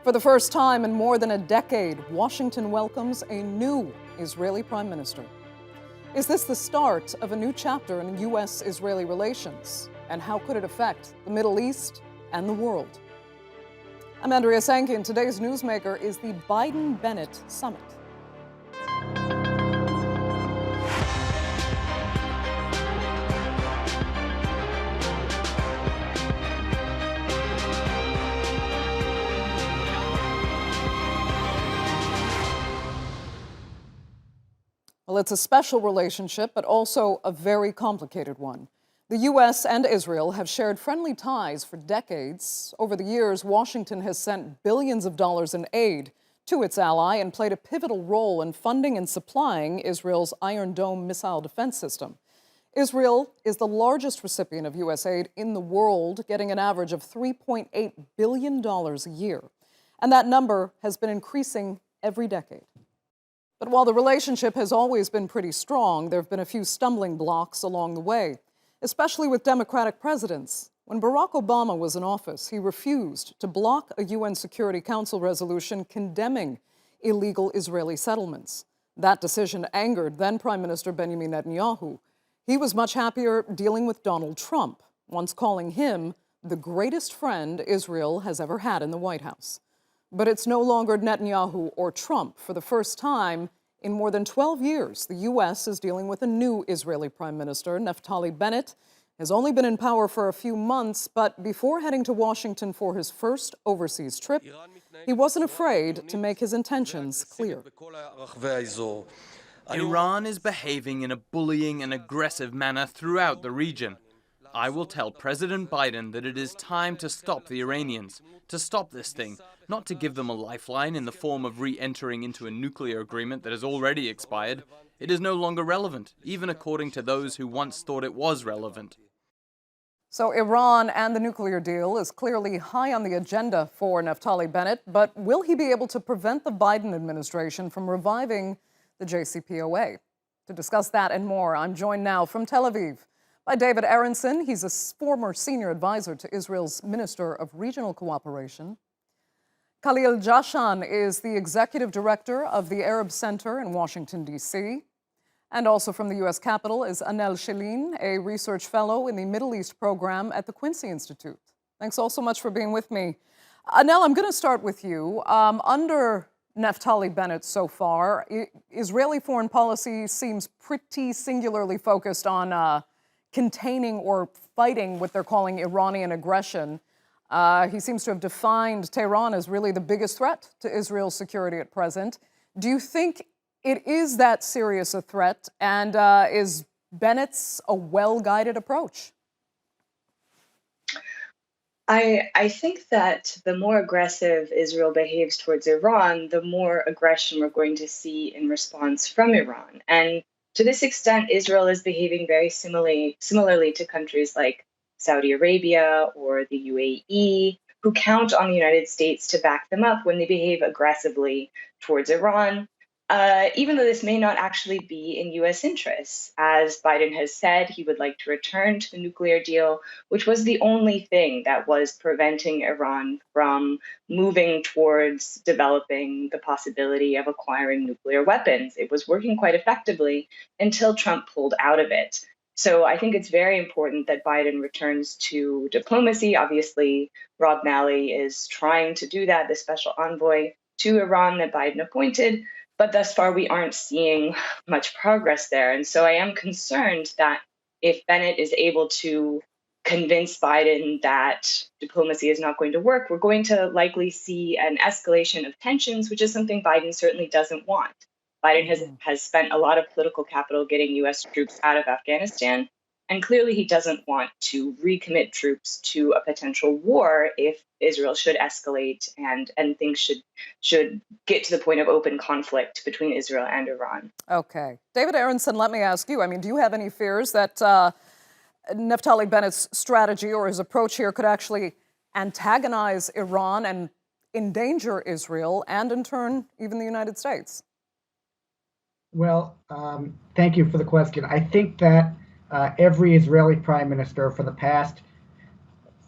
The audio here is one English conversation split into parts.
For the first time in more than a decade, Washington welcomes a new Israeli Prime Minister. Is this the start of a new chapter in U.S.-Israeli relations? And how could it affect the Middle East and the world? I'm Andrea Sankey, and today's newsmaker is the Biden-Bennett Summit. Well, it's a special relationship, but also a very complicated one. The U.S. and Israel have shared friendly ties for decades. Over the years, Washington has sent billions of dollars in aid to its ally and played a pivotal role in funding and supplying Israel's Iron Dome missile defense system. Israel is the largest recipient of U.S. aid in the world, getting an average of $3.8 billion a year. And that number has been increasing every decade. But while the relationship has always been pretty strong, there have been a few stumbling blocks along the way, especially with Democratic presidents. When Barack Obama was in office, he refused to block a UN Security Council resolution condemning illegal Israeli settlements. That decision angered then Prime Minister Benjamin Netanyahu. He was much happier dealing with Donald Trump, once calling him the greatest friend Israel has ever had in the White House. But it's no longer Netanyahu or Trump. For the first time in more than 12 years, the U.S. is dealing with a new Israeli Prime Minister. Naftali Bennett has only been in power for a few months, but before heading to Washington for his first overseas trip, he wasn't afraid to make his intentions clear. Iran is behaving in a bullying and aggressive manner throughout the region. I will tell President Biden that it is time to stop the Iranians, to stop this thing, not to give them a lifeline in the form of re-entering into a nuclear agreement that has already expired. It is no longer relevant, even according to those who once thought it was relevant. So Iran and the nuclear deal is clearly high on the agenda for Naftali Bennett, but will he be able to prevent the Biden administration from reviving the JCPOA? To discuss that and more, I'm joined now from Tel Aviv by David Aaronson. He's a former senior advisor to Israel's Minister of Regional Cooperation. Khalil Jahshan is the executive director of the Arab Center in Washington, D.C. And also from the U.S. Capitol is Annelle Sheline, a research fellow in the Middle East program at the Quincy Institute. Thanks all so much for being with me. Annelle, I'm going to start with you. Under Naftali Bennett so far, Israeli foreign policy seems pretty singularly focused on containing or fighting what they're calling Iranian aggression. He seems to have defined Tehran as really the biggest threat to Israel's security at present. Do you think it is that serious a threat, and is Bennett's a well-guided approach? I think that the more aggressive Israel behaves towards Iran, the more aggression we're going to see in response from Iran. And to this extent, Israel is behaving very similarly to countries like Saudi Arabia or the UAE, who count on the United States to back them up when they behave aggressively towards Iran, even though this may not actually be in U.S. interests. As Biden has said, he would like to return to the nuclear deal, which was the only thing that was preventing Iran from moving towards developing the possibility of acquiring nuclear weapons. It was working quite effectively until Trump pulled out of it. So I think it's very important that Biden returns to diplomacy. Obviously, Rob Malley is trying to do that, the special envoy to Iran that Biden appointed. But thus far, we aren't seeing much progress there. And so I am concerned that if Bennett is able to convince Biden that diplomacy is not going to work, we're going to likely see an escalation of tensions, which is something Biden certainly doesn't want. Biden has spent a lot of political capital getting U.S. troops out of Afghanistan, and clearly he doesn't want to recommit troops to a potential war if Israel should escalate and things should get to the point of open conflict between Israel and Iran. Okay. David Aaronson, let me ask you, do you have any fears that Naftali Bennett's strategy or his approach here could actually antagonize Iran and endanger Israel and, in turn, even the United States? Well, thank you for the question. I think that every Israeli prime minister for the past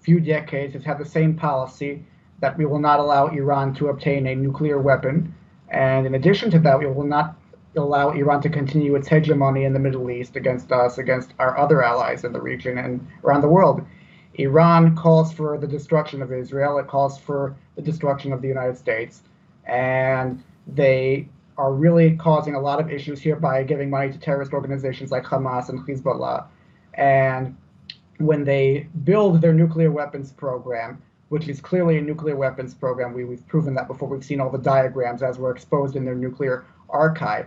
few decades has had the same policy, that we will not allow Iran to obtain a nuclear weapon. And in addition to that, we will not allow Iran to continue its hegemony in the Middle East against us, against our other allies in the region and around the world. Iran calls for the destruction of Israel. It calls for the destruction of the United States. And they are really causing a lot of issues here by giving money to terrorist organizations like Hamas and Hezbollah. And when they build their nuclear weapons program, which is clearly a nuclear weapons program, we've proven that before. We've seen all the diagrams as were exposed in their nuclear archive.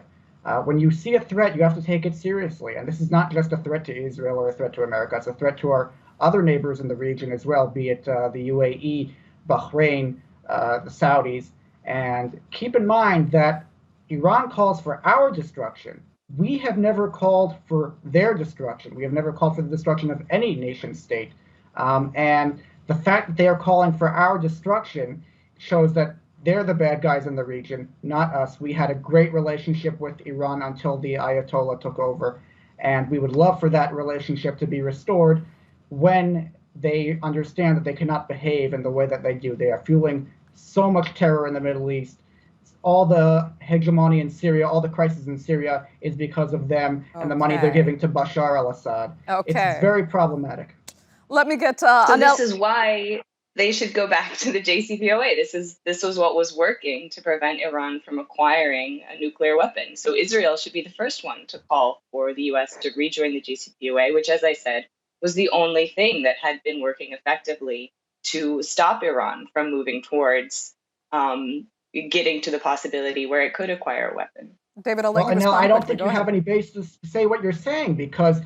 When you see a threat, you have to take it seriously. And this is not just a threat to Israel or a threat to America. It's a threat to our other neighbors in the region as well, be it the UAE, Bahrain, the Saudis. And keep in mind that Iran calls for our destruction. We have never called for their destruction. We have never called for the destruction of any nation state. And the fact that they are calling for our destruction shows that they're the bad guys in the region, not us. We had a great relationship with Iran until the Ayatollah took over. And we would love for that relationship to be restored when they understand that they cannot behave in the way that they do. They are fueling so much terror in the Middle East. All the hegemony in Syria, all the crisis in Syria is because of them and the money they're giving to Bashar al-Assad. It's very problematic. Let me get so this is why they should go back to the JCPOA. This was what was working to prevent Iran from acquiring a nuclear weapon. So Israel should be the first one to call for the US to rejoin the JCPOA, which, as I said, was the only thing that had been working effectively to stop Iran from moving towards getting to the possibility where it could acquire a weapon. David, I'll let you respond. I don't think you have any basis to say what you're saying, because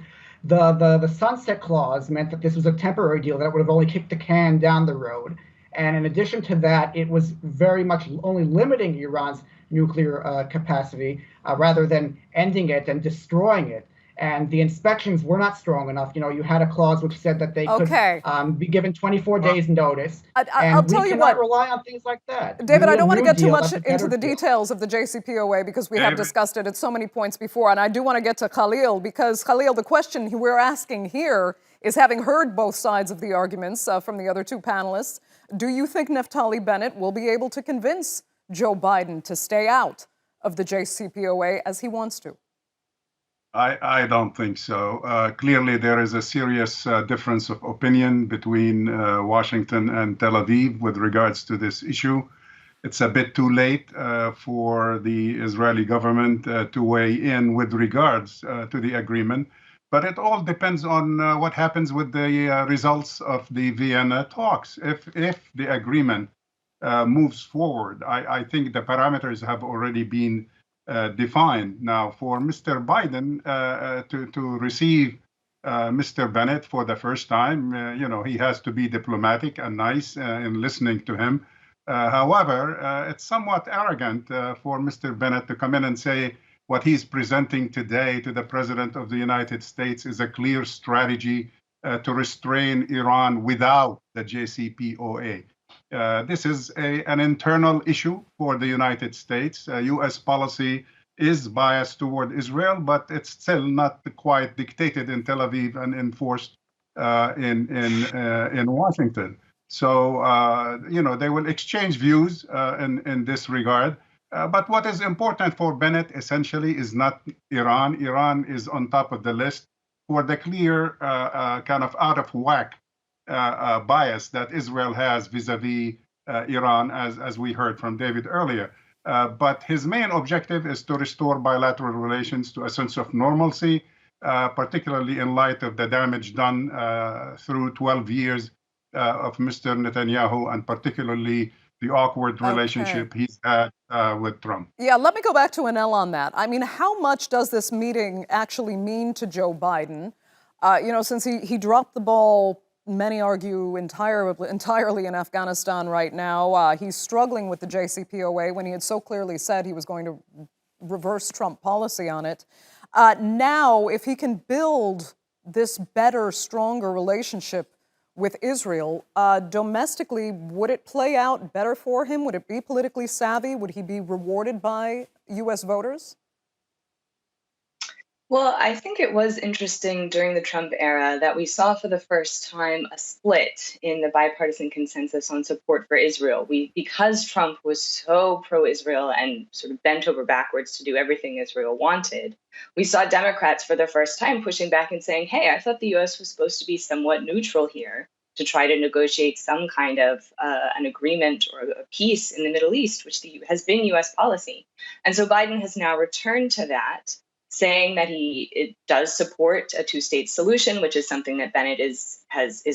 the sunset clause meant that this was a temporary deal, that would have only kicked the can down the road. And in addition to that, it was very much only limiting Iran's nuclear capacity rather than ending it and destroying it. And the inspections were not strong enough. You had a clause which said that they could be given 24 days notice. I'll tell you what. Rely on things like that. David, I don't want to get too much into the details of the JCPOA because we have discussed it at so many points before. And I do want to get to Khalil because, Khalil, the question we're asking here is, having heard both sides of the arguments from the other two panelists, do you think Naftali Bennett will be able to convince Joe Biden to stay out of the JCPOA as he wants to? I don't think so. Clearly, there is a serious difference of opinion between Washington and Tel Aviv with regards to this issue. It's a bit too late for the Israeli government to weigh in with regards to the agreement. But it all depends on what happens with the results of the Vienna talks. If the agreement moves forward, I think the parameters have already been defined. Now, for Mr. Biden to receive Mr. Bennett for the first time, he has to be diplomatic and nice in listening to him. However, it's somewhat arrogant for Mr. Bennett to come in and say what he's presenting today to the President of the United States is a clear strategy to restrain Iran without the JCPOA. This is an internal issue for the United States. U.S. policy is biased toward Israel, but it's still not quite dictated in Tel Aviv and enforced in Washington. So, they will exchange views in this regard. But what is important for Bennett essentially is not Iran. Iran is on top of the list for the clear kind of out of whack bias that Israel has vis-a-vis Iran, as we heard from David earlier. But his main objective is to restore bilateral relations to a sense of normalcy, particularly in light of the damage done through 12 years of Mr. Netanyahu, and particularly the awkward relationship he's had with Trump. Yeah, let me go back to Annelle on that. I mean, how much does this meeting actually mean to Joe Biden? Since he dropped the ball, many argue entirely in Afghanistan right now. He's struggling with the JCPOA when he had so clearly said he was going to reverse Trump policy on it. Now, if he can build this better, stronger relationship with Israel, domestically, would it play out better for him? Would it be politically savvy? Would he be rewarded by U.S. voters? Well, I think it was interesting during the Trump era that we saw for the first time a split in the bipartisan consensus on support for Israel. Because Trump was so pro-Israel and sort of bent over backwards to do everything Israel wanted, we saw Democrats for the first time pushing back and saying, "Hey, I thought the U.S. was supposed to be somewhat neutral here to try to negotiate some kind of an agreement or a peace in the Middle East, which has been U.S. policy." And so Biden has now returned to that, saying that it does support a two-state solution, which is something that Bennett is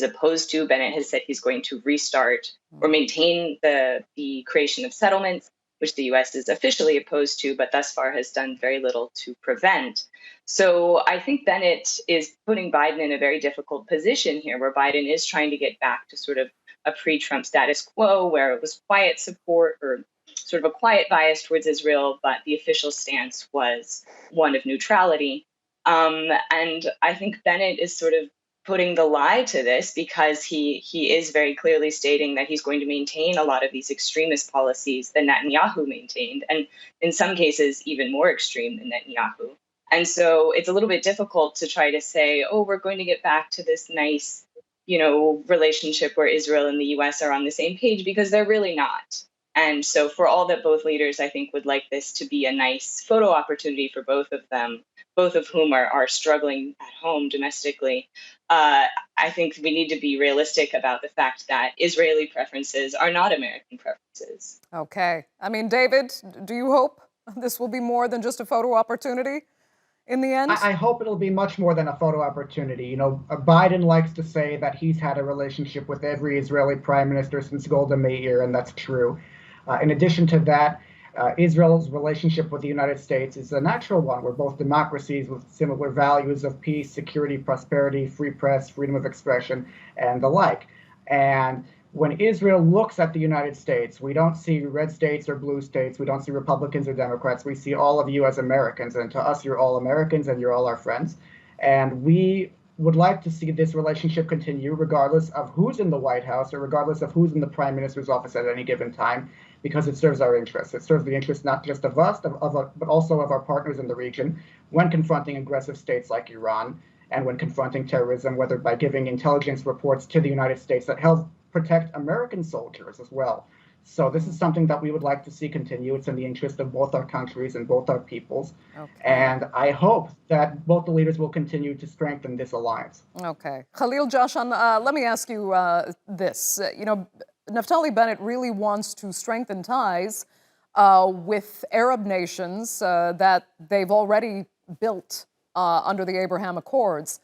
opposed to. Bennett has said he's going to restart or maintain the creation of settlements, which the U.S. is officially opposed to, but thus far has done very little to prevent. So I think Bennett is putting Biden in a very difficult position here, where Biden is trying to get back to sort of a pre-Trump status quo, where it was quiet support or sort of a quiet bias towards Israel, but the official stance was one of neutrality. And I think Bennett is sort of putting the lie to this, because he is very clearly stating that he's going to maintain a lot of these extremist policies that Netanyahu maintained, and in some cases even more extreme than Netanyahu. And so it's a little bit difficult to try to say, oh, we're going to get back to this nice, relationship where Israel and the US are on the same page, because they're really not. And so for all that both leaders, I think, would like this to be a nice photo opportunity for both of them, both of whom are struggling at home domestically, I think we need to be realistic about the fact that Israeli preferences are not American preferences. Okay. I mean, David, do you hope this will be more than just a photo opportunity in the end? I hope it'll be much more than a photo opportunity. Biden likes to say that he's had a relationship with every Israeli prime minister since Golda Meir, and that's true. In addition to that, Israel's relationship with the United States is a natural one. We're both democracies with similar values of peace, security, prosperity, free press, freedom of expression, and the like. And when Israel looks at the United States, we don't see red states or blue states. We don't see Republicans or Democrats. We see all of you as Americans. And to us, you're all Americans and you're all our friends. And we would like to see this relationship continue regardless of who's in the White House or regardless of who's in the Prime Minister's office at any given time, because it serves our interests. It serves the interests not just of us, but also of our partners in the region when confronting aggressive states like Iran and when confronting terrorism, whether by giving intelligence reports to the United States that help protect American soldiers as well. So this is something that we would like to see continue. It's in the interest of both our countries and both our peoples. Okay. And I hope that both the leaders will continue to strengthen this alliance. Okay. Khalil Jahshan, let me ask you this. Naftali Bennett really wants to strengthen ties with Arab nations that they've already built under the Abraham Accords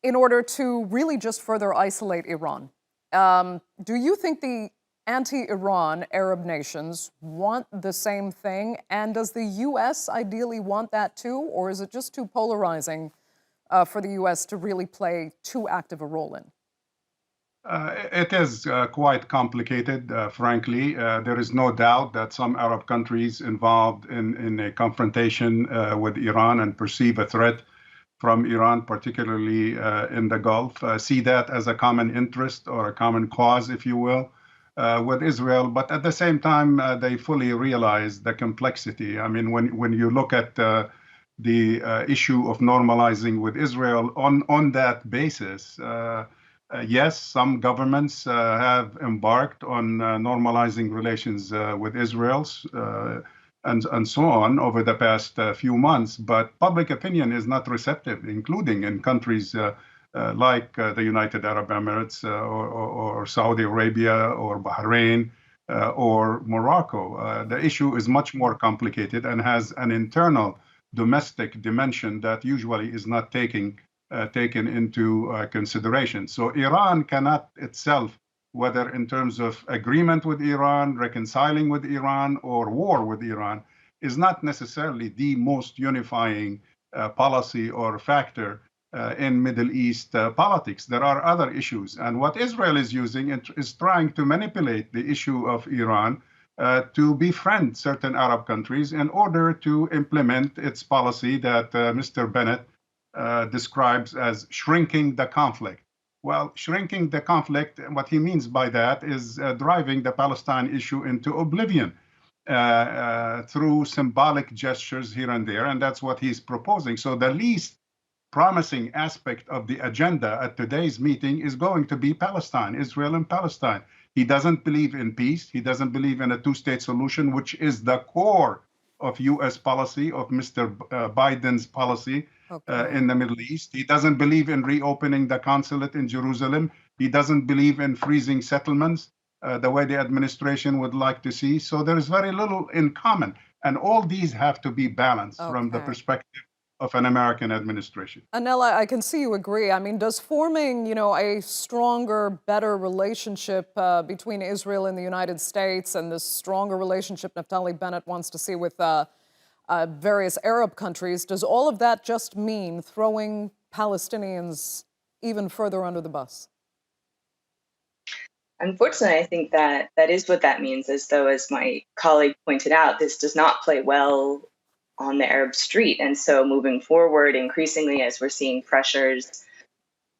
in order to really just further isolate Iran. Do you think the anti-Iran Arab nations want the same thing? And does the U.S. ideally want that too? Or is it just too polarizing for the U.S. to really play too active a role in? It is quite complicated, frankly. There is no doubt that some Arab countries involved in a confrontation with Iran and perceive a threat from Iran, particularly in the Gulf, see that as a common interest or a common cause, if you will, with Israel. But at the same time, they fully realize the complexity. I mean, when you look at the issue of normalizing with Israel on that basis, yes, some governments have embarked on normalizing relations with Israel and so on over the past few months, but public opinion is not receptive, including in countries like the United Arab Emirates or Saudi Arabia or Bahrain or Morocco. The issue is much more complicated and has an internal domestic dimension that usually is not taken into consideration. So Iran cannot itself, whether in terms of agreement with Iran, reconciling with Iran, or war with Iran, is not necessarily the most unifying policy or factor in Middle East politics. There are other issues. And what Israel is using is trying to manipulate the issue of Iran to befriend certain Arab countries in order to implement its policy that Mr. Bennett describes as shrinking the conflict. Well, shrinking the conflict, what he means by that is driving the Palestine issue into oblivion. through symbolic gestures here and there, and that's what he's proposing. So the least promising aspect of the agenda at today's meeting is going to be Palestine, Israel and Palestine. He doesn't believe in peace. He doesn't believe in a two-state solution, which is the core of U.S. policy, of Mr. Biden's policy in the Middle East. He doesn't believe in reopening the consulate in Jerusalem. He doesn't believe in freezing settlements the way the administration would like to see. So there is very little in common. And all these have to be balanced from the perspective of an American administration. Annelle, I can see you agree. I mean, does forming, a stronger, better relationship between Israel and the United States and this stronger relationship Naftali Bennett wants to see with various Arab countries, does all of that just mean throwing Palestinians even further under the bus? Unfortunately, I think that is what that means, as though, as my colleague pointed out, this does not play well on the Arab street. And so moving forward, increasingly, as we're seeing pressures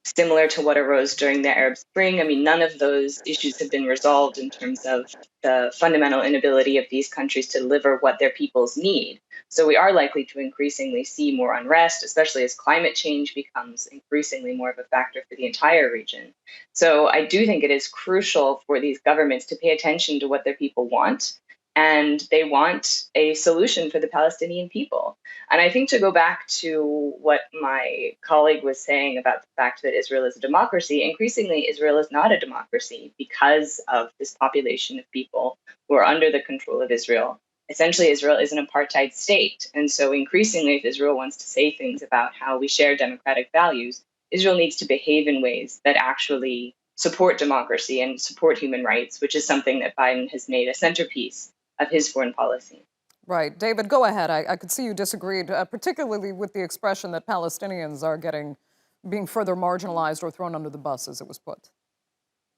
similar to what arose during the Arab Spring, I mean, none of those issues have been resolved in terms of the fundamental inability of these countries to deliver what their peoples need. So we are likely to increasingly see more unrest, especially as climate change becomes increasingly more of a factor for the entire region. So I do think it is crucial for these governments to pay attention to what their people want. And they want a solution for the Palestinian people. And I think, to go back to what my colleague was saying about the fact that Israel is a democracy, increasingly Israel is not a democracy because of this population of people who are under the control of Israel. Essentially, Israel is an apartheid state. And so increasingly, if Israel wants to say things about how we share democratic values, Israel needs to behave in ways that actually support democracy and support human rights, which is something that Biden has made a centerpiece of his foreign policy. Right. David, go ahead. I could see you disagreed, particularly with the expression that Palestinians are being further marginalized or thrown under the bus, as it was put.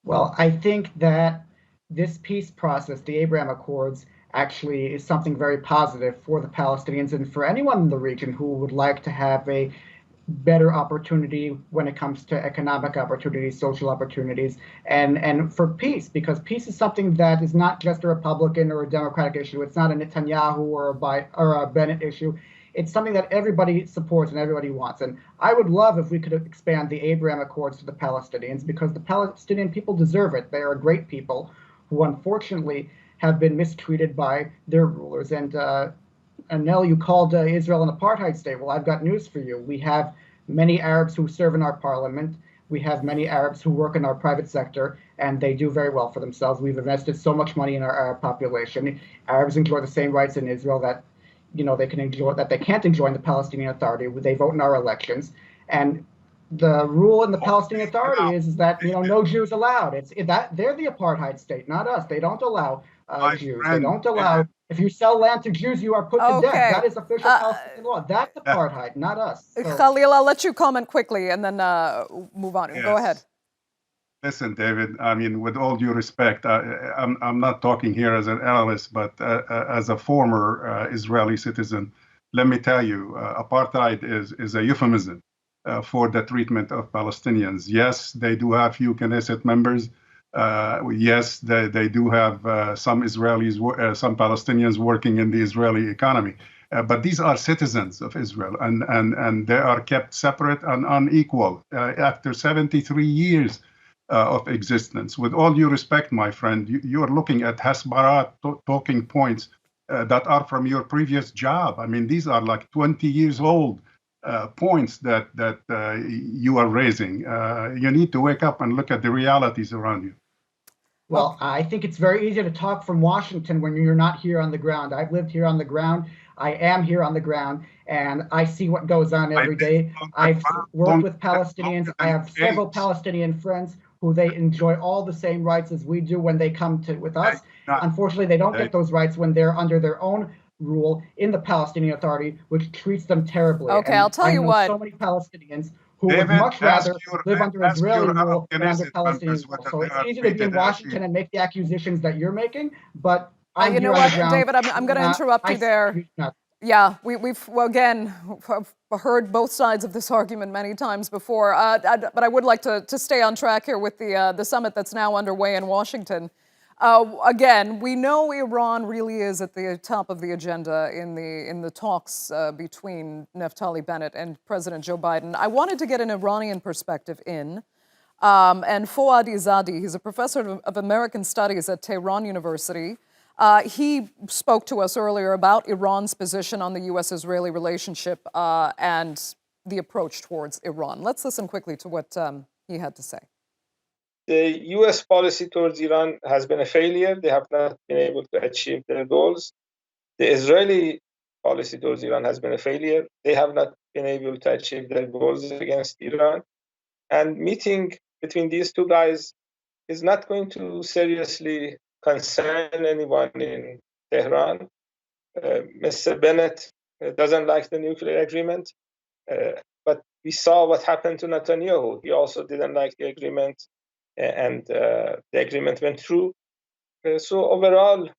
Well, I think that this peace process, the Abraham Accords, actually is something very positive for the Palestinians and for anyone in the region who would like to have a better opportunity when it comes to economic opportunities, social opportunities, and for peace, because peace is something that is not just a Republican or a Democratic issue. It's not a Netanyahu or a Bennett issue. It's something that everybody supports and everybody wants. And I would love if we could expand the Abraham Accords to the Palestinians, because the Palestinian people deserve it. They are great people who unfortunately have been mistreated by their rulers. And Annelle, you called Israel an apartheid state. Well, I've got news for you. We have many Arabs who serve in our parliament. We have many Arabs who work in our private sector, and they do very well for themselves. We've invested so much money in our Arab population. Arabs enjoy the same rights in Israel that they can't enjoy in the Palestinian Authority. They vote in our elections, and the rule in the Palestinian Authority is that no Jews allowed. They're the apartheid state, not us. They don't allow Jews. They don't allow. If you sell land to Jews, you are put to death. That is official Palestinian law. That's apartheid, not us. So. Khalil, I'll let you comment quickly and then move on. Yes. Go ahead. Listen, David, I mean, with all due respect, I'm not talking here as an analyst, but as a former Israeli citizen, let me tell you, apartheid is a euphemism for the treatment of Palestinians. Yes, they do have few Knesset members. Yes, they do have some Israelis, some Palestinians working in the Israeli economy. But these are citizens of Israel, and they are kept separate and unequal after 73 years of existence. With all due respect, my friend, you are looking at Hasbara talking points that are from your previous job. I mean, these are like 20 years old points that you are raising. You need to wake up and look at the realities around you. Well, I think it's very easy to talk from Washington when you're not here on the ground. I've lived here on the ground. I am here on the ground, and I see what goes on every day. I've worked with Palestinians. I have several Palestinian friends who they enjoy all the same rights as we do when they come with us. Unfortunately, they don't get those rights when they're under their own rule in the Palestinian Authority, which treats them terribly. Okay, I'll tell you what. So many Palestinians who would much rather live under Israeli rule than under Palestinian rule. So it's easy to be in Washington and make the accusations that you're making, but I'm here on the ground. David, I'm going to interrupt you there. Yeah, we've again heard both sides of this argument many times before, but I would like to stay on track here with the summit that's now underway in Washington. Again, we know Iran really is at the top of the agenda in the talks between Naftali Bennett and President Joe Biden. I wanted to get an Iranian perspective in. And Fouad Izadi, he's a professor of American Studies at Tehran University. He spoke to us earlier about Iran's position on the U.S.-Israeli relationship and the approach towards Iran. Let's listen quickly to what he had to say. The U.S. policy towards Iran has been a failure. They have not been able to achieve their goals. The Israeli policy towards Iran has been a failure. They have not been able to achieve their goals against Iran. And meeting between these two guys is not going to seriously concern anyone in Tehran. Mr. Bennett doesn't like the nuclear agreement, but we saw what happened to Netanyahu. He also didn't like the agreement, and the agreement went through. So overall,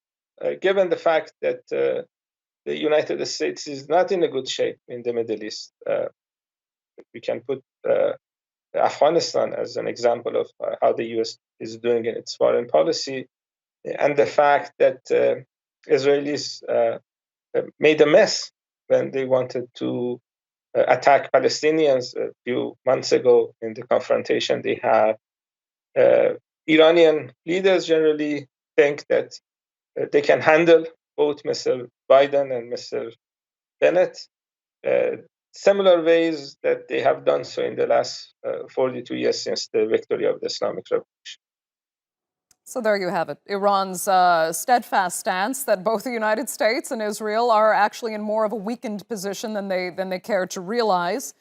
given the fact that the United States is not in a good shape in the Middle East, we can put Afghanistan as an example of how the U.S. is doing in its foreign policy, and the fact that Israelis made a mess when they wanted to attack Palestinians a few months ago in the confrontation they had. Iranian leaders generally think that they can handle both Mr. Biden and Mr. Bennett, similar ways that they have done so in the last 42 years since the victory of the Islamic Revolution. So there you have it. Iran's steadfast stance that both the United States and Israel are actually in more of a weakened position than they care to realize.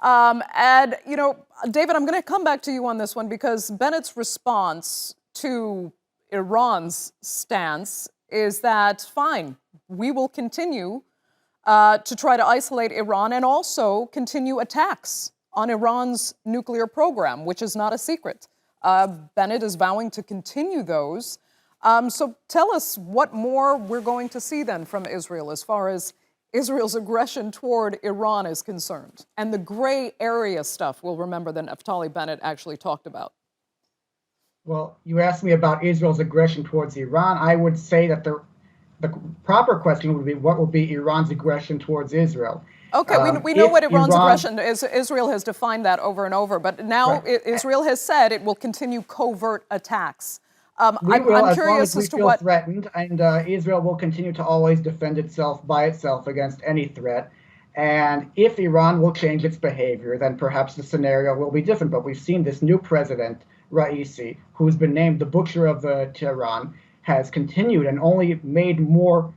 And, you know, David, I'm going to come back to you on this one because Bennett's response to Iran's stance is that, fine, we will continue to try to isolate Iran and also continue attacks on Iran's nuclear program, which is not a secret. Bennett is vowing to continue those. So tell us what more we're going to see then from Israel as far as Israel's aggression toward Iran is concerned, and the gray area stuff we'll remember that Naftali Bennett actually talked about. Well, you asked me about Israel's aggression towards Iran. I would say that the proper question would be, what will be Iran's aggression towards Israel? Okay, we know what Iran's aggression is. Israel has defined that over and over, but now right. Israel has said it will continue covert attacks. I'm curious as to what threatened, and Israel will continue to always defend itself by itself against any threat. And if Iran will change its behavior, then perhaps the scenario will be different. But we've seen this new president, Raisi, who's been named the butcher of Tehran, has continued and only made more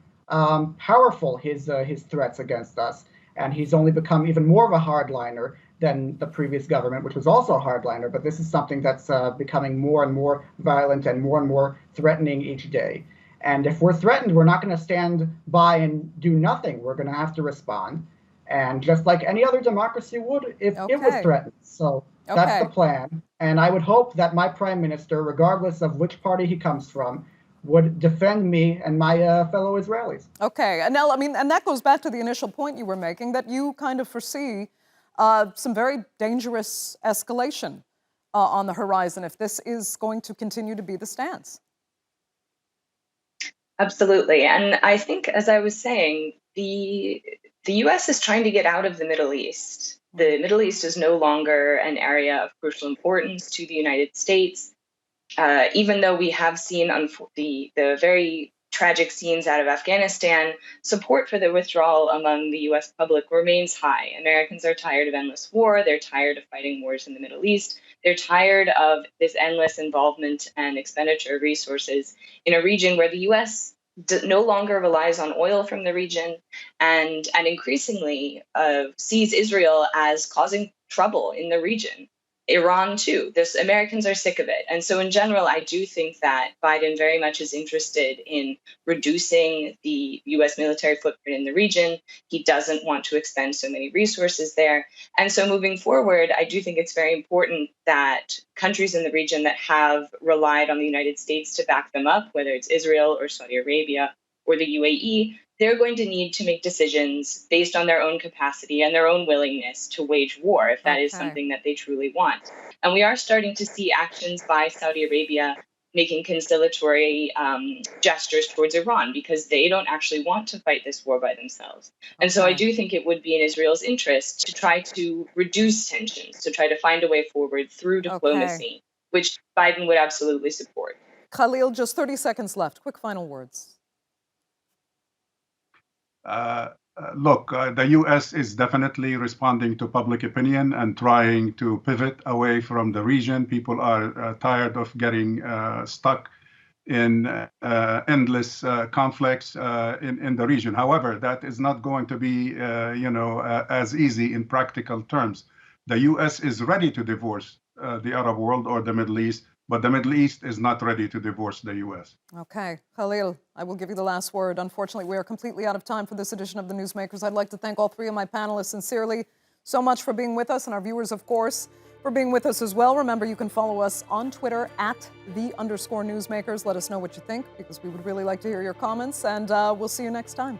powerful his threats against us. And he's only become even more of a hardliner than the previous government, which was also a hardliner. But this is something that's becoming more and more violent and more threatening each day. And if we're threatened, we're not going to stand by and do nothing. We're going to have to respond. And just like any other democracy would if it was threatened. So that's the plan. And I would hope that my prime minister, regardless of which party he comes from, would defend me and my fellow Israelis. Okay, Annelle, I mean, and that goes back to the initial point you were making, that you kind of foresee some very dangerous escalation on the horizon if this is going to continue to be the stance. Absolutely. And I think, as I was saying, the U.S. is trying to get out of the Middle East. The Middle East is no longer an area of crucial importance to the United States. Even though we have seen the very tragic scenes out of Afghanistan, support for the withdrawal among the U.S. public remains high. Americans are tired of endless war. They're tired of fighting wars in the Middle East. They're tired of this endless involvement and expenditure of resources in a region where the U.S. no longer relies on oil from the region and increasingly sees Israel as causing trouble in the region. Iran, too. Americans are sick of it. And so in general, I do think that Biden very much is interested in reducing the U.S. military footprint in the region. He doesn't want to expend so many resources there. And so moving forward, I do think it's very important that countries in the region that have relied on the United States to back them up, whether it's Israel or Saudi Arabia or the UAE, they're going to need to make decisions based on their own capacity and their own willingness to wage war, if that is something that they truly want. And we are starting to see actions by Saudi Arabia making conciliatory gestures towards Iran, because they don't actually want to fight this war by themselves. And so I do think it would be in Israel's interest to try to reduce tensions, to try to find a way forward through diplomacy, which Biden would absolutely support. Khalil, just 30 seconds left. Quick final words. Look, the U.S. is definitely responding to public opinion and trying to pivot away from the region. People are tired of getting stuck in endless conflicts in the region. However, that is not going to be, as easy in practical terms. The U.S. is ready to divorce the Arab world or the Middle East, but the Middle East is not ready to divorce the U.S. Okay. Khalil, I will give you the last word. Unfortunately, we are completely out of time for this edition of the Newsmakers. I'd like to thank all three of my panelists sincerely so much for being with us, and our viewers, of course, for being with us as well. Remember, you can follow us on Twitter at @the_Newsmakers. Let us know what you think, because we would really like to hear your comments, and we'll see you next time.